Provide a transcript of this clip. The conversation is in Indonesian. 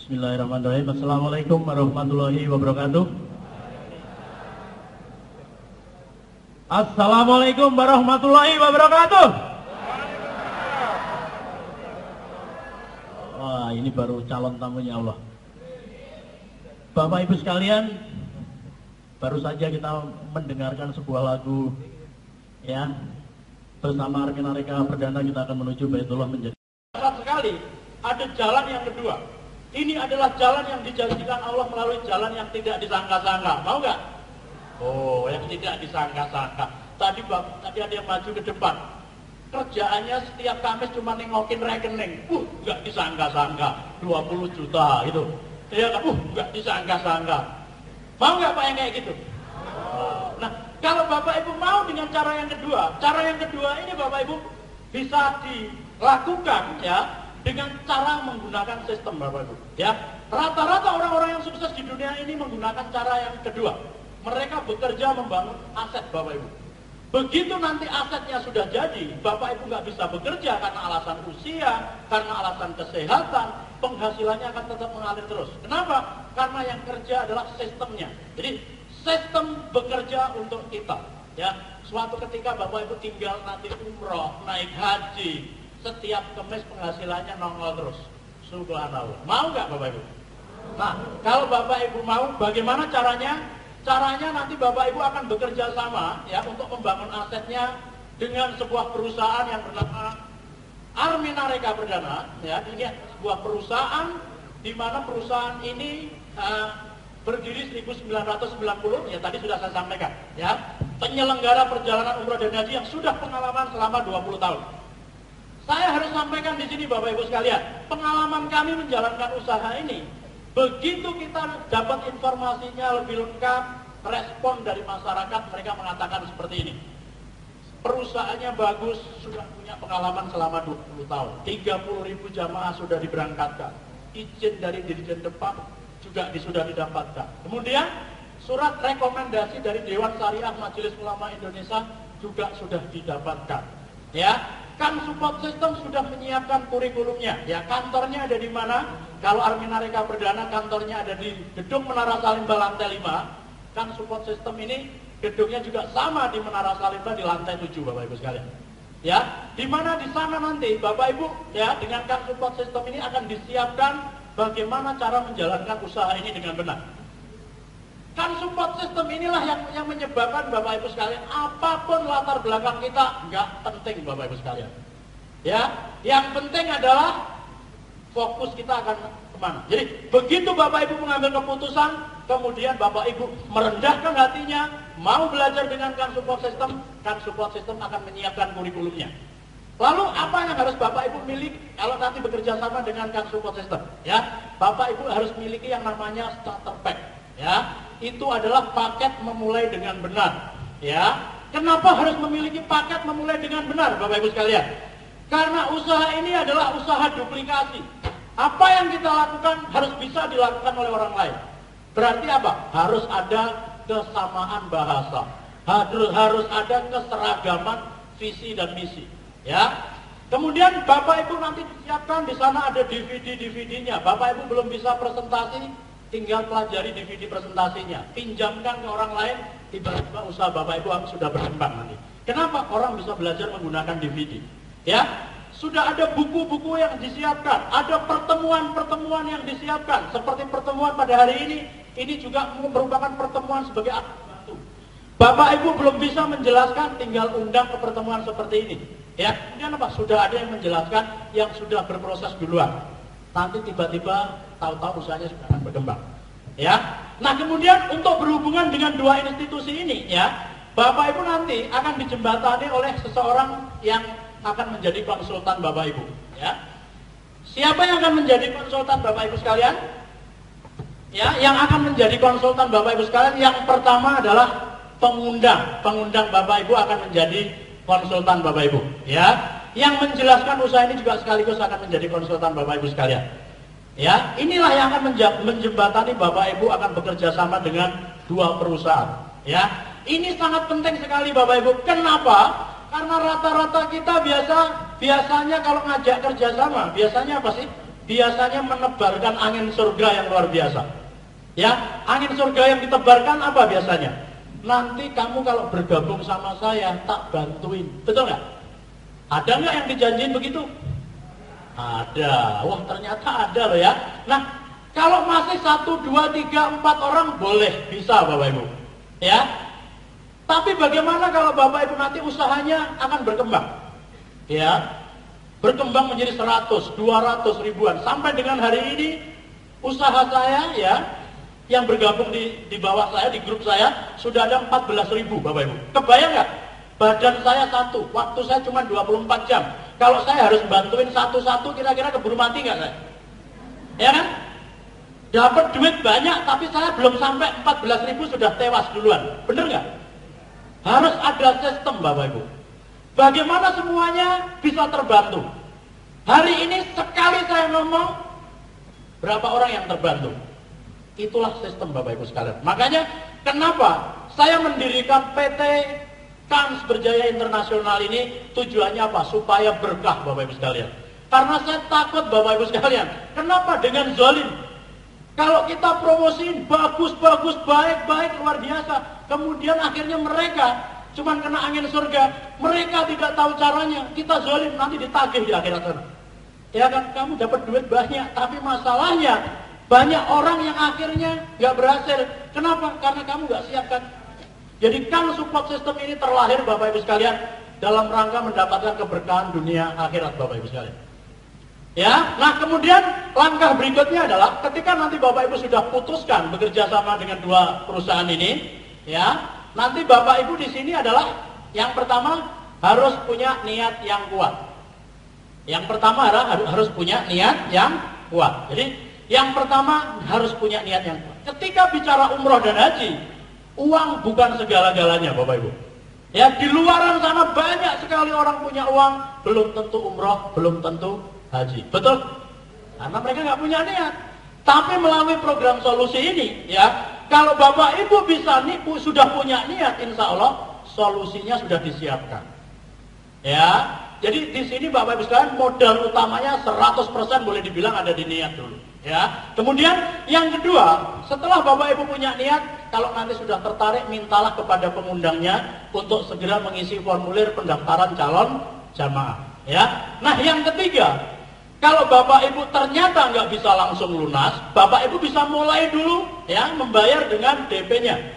Bismillahirrahmanirrahim. Assalamualaikum warahmatullahi wabarakatuh. Assalamualaikum warahmatullahi wabarakatuh. Wah, ini baru calon tamunya Allah. Bapak Ibu sekalian, baru saja kita mendengarkan sebuah lagu, ya. Bersama Armina Reka Perdana kita akan menuju Baitullah menjadi. Sekali ada jalan yang kedua. Ini adalah jalan yang dijanjikan Allah melalui jalan yang tidak disangka-sangka. Mau nggak? Oh, yang tidak disangka-sangka. Tadi ada yang maju ke depan. Kerjaannya setiap Kamis cuma nengokin rekening. Nggak disangka-sangka. 20 juta itu. Ya kan? Nggak disangka-sangka. Mau nggak Pak yang kayak gitu? Nah, kalau Bapak Ibu mau dengan cara yang kedua ini Bapak Ibu bisa dilakukan ya dengan cara menggunakan sistem Bapak Ibu. Ya, rata-rata orang-orang yang sukses di dunia ini menggunakan cara yang kedua. Mereka bekerja membangun aset Bapak Ibu. Begitu nanti asetnya sudah jadi, Bapak Ibu nggak bisa bekerja karena alasan usia, karena alasan kesehatan, penghasilannya akan tetap mengalir terus. Kenapa? Karena yang kerja adalah sistemnya. Jadi sistem bekerja untuk kita. Ya, suatu ketika Bapak Ibu tinggal nanti umroh, naik haji, setiap Kamis penghasilannya nongol terus. Subhanallah. Mau nggak Bapak Ibu? Nah, kalau Bapak Ibu mau, bagaimana caranya? Caranya nanti Bapak Ibu akan bekerja sama ya untuk membangun asetnya dengan sebuah perusahaan yang bernama Armina Reka Perdana. Ya, ini sebuah perusahaan di mana perusahaan ini berdiri 1990. Ya, tadi sudah saya sampaikan. Ya, penyelenggara perjalanan umroh dan haji yang sudah pengalaman selama 20 tahun. Saya harus sampaikan di sini Bapak Ibu sekalian, pengalaman kami menjalankan usaha ini, begitu kita dapat informasinya lebih lengkap, respon dari masyarakat, mereka mengatakan seperti ini. Perusahaannya bagus, sudah punya pengalaman selama 20 tahun. 30.000 jamaah sudah diberangkatkan. Izin dari Dirjen Depak juga sudah didapatkan. Kemudian surat rekomendasi dari Dewan Syariah Majelis Ulama Indonesia juga sudah didapatkan. Ya, kan support system sudah menyiapkan kurikulumnya. Ya, kantornya ada di mana? Kalau Armina Reka Perdana kantornya ada di Gedung Menara Salimba lantai 5. Kan support system ini gedungnya juga sama di Menara Salimba di lantai 7 Bapak Ibu sekalian. Ya, di mana di sana nanti Bapak Ibu ya dengan kan support system ini akan disiapkan bagaimana cara menjalankan usaha ini dengan benar. Kan support system inilah yang menyebabkan Bapak Ibu sekalian, apapun latar belakang kita nggak penting Bapak Ibu sekalian. Ya, yang penting adalah fokus kita akan kemana. Jadi begitu Bapak Ibu mengambil keputusan, kemudian Bapak Ibu merendahkan hatinya, mau belajar dengan kan support system akan menyiapkan kurikulumnya. Lalu apa yang harus Bapak Ibu miliki kalau nanti bekerja sama dengan kan support system? Ya, Bapak Ibu harus miliki yang namanya starter pack. Ya, itu adalah paket memulai dengan benar. Ya, kenapa harus memiliki paket memulai dengan benar, Bapak Ibu sekalian? Karena usaha ini adalah usaha duplikasi. Apa yang kita lakukan harus bisa dilakukan oleh orang lain. Berarti apa? Harus ada kesamaan bahasa. Harus ada keseragaman visi dan misi. Ya. Kemudian Bapak Ibu nanti disiapkan di sana ada DVD-nya. Bapak Ibu belum bisa presentasi, tinggal pelajari DVD presentasinya, pinjamkan ke orang lain, tiba-tiba usaha Bapak Ibu sudah berkembang nanti. Kenapa? Orang bisa belajar menggunakan DVD. Ya, sudah ada buku-buku yang disiapkan, ada pertemuan-pertemuan yang disiapkan, seperti pertemuan pada hari ini juga merupakan pertemuan sebagai alat bantu. Bapak Ibu belum bisa menjelaskan, tinggal undang ke pertemuan seperti ini. Ya, kemudian apa? Sudah ada yang menjelaskan yang sudah berproses duluan. Nanti tiba-tiba tahu-tahu usahanya sudah akan berkembang. Ya. Nah, kemudian untuk berhubungan dengan dua institusi ini ya, Bapak Ibu nanti akan dijembatani oleh seseorang yang akan menjadi konsultan Bapak Ibu, ya. Siapa yang akan menjadi konsultan Bapak Ibu sekalian? Ya, yang akan menjadi konsultan Bapak Ibu sekalian yang pertama adalah pengundang. Pengundang Bapak Ibu akan menjadi konsultan Bapak Ibu, ya. Yang menjelaskan usaha ini juga sekaligus akan menjadi konsultan Bapak Ibu sekalian. Ya, inilah yang akan menjembatani Bapak Ibu akan bekerja sama dengan dua perusahaan. Ya, ini sangat penting sekali Bapak Ibu. Kenapa? Karena rata-rata kita biasanya kalau ngajak kerjasama, biasanya apa sih? biasanya menebarkan angin surga yang luar biasa. Ya, angin surga yang ditebarkan apa biasanya? Nanti kamu kalau bergabung sama saya, tak bantuin. Betul nggak? Ada nggak yang dijanjiin begitu? Ada. Wah, ternyata ada loh ya. Nah, kalau masih 1, 2, 3, 4 orang boleh, bisa Bapak Ibu. Ya. Tapi bagaimana kalau Bapak Ibu nanti usahanya akan berkembang? Ya. Berkembang menjadi 100, 200 ribuan. Sampai dengan hari ini usaha saya ya, yang bergabung di bawah saya, di grup saya, sudah ada 14.000 Bapak Ibu. Kebayang nggak? Badan saya satu, waktu saya cuma 24 jam. Kalau saya harus bantuin satu-satu, kira-kira keburu mati nggak saya? Ya kan? Dapat duit banyak, tapi saya belum sampai 14.000 sudah tewas duluan. Bener nggak? Harus ada sistem Bapak Ibu. Bagaimana semuanya bisa terbantu? Hari ini sekali saya ngomong, berapa orang yang terbantu? Itulah sistem Bapak Ibu sekalian. Makanya kenapa saya mendirikan PT Kans Berjaya Internasional ini, tujuannya apa? Supaya berkah Bapak Ibu sekalian. Karena saya takut Bapak Ibu sekalian. Kenapa dengan zalim? Kalau kita promosiin bagus-bagus, baik-baik, luar biasa. Kemudian akhirnya mereka cuman kena angin surga. Mereka tidak tahu caranya. Kita zalim, nanti ditagih di akhirat sana. Ya kan, kamu dapat duit banyak, tapi masalahnya banyak orang yang akhirnya nggak berhasil. Kenapa? Karena kamu nggak siapkan. Jadi kan support system ini terlahir Bapak Ibu sekalian dalam rangka mendapatkan keberkahan dunia akhirat Bapak Ibu sekalian. Ya, nah kemudian langkah berikutnya adalah ketika nanti Bapak Ibu sudah putuskan bekerja sama dengan dua perusahaan ini, ya, nanti Bapak Ibu di sini adalah yang pertama harus punya niat yang kuat. Yang pertama adalah harus punya niat yang kuat. Jadi yang pertama harus punya niat yang kuat. Ketika bicara umroh dan haji, uang bukan segala-galanya Bapak Ibu. Ya, di luaran sana banyak sekali orang punya uang, belum tentu umroh, belum tentu haji. Betul? Karena mereka nggak punya niat. Tapi melalui program solusi ini, ya, kalau Bapak Ibu bisa sudah punya niat, insya Allah solusinya sudah disiapkan. Ya, jadi di sini Bapak Ibu sekalian modal utamanya 100% boleh dibilang ada di niat dulu. Ya, kemudian yang kedua, setelah Bapak Ibu punya niat, kalau nanti sudah tertarik, mintalah kepada pengundangnya untuk segera mengisi formulir pendaftaran calon jamaah. Ya, nah yang ketiga, kalau Bapak Ibu ternyata nggak bisa langsung lunas, Bapak Ibu bisa mulai dulu ya membayar dengan DP-nya.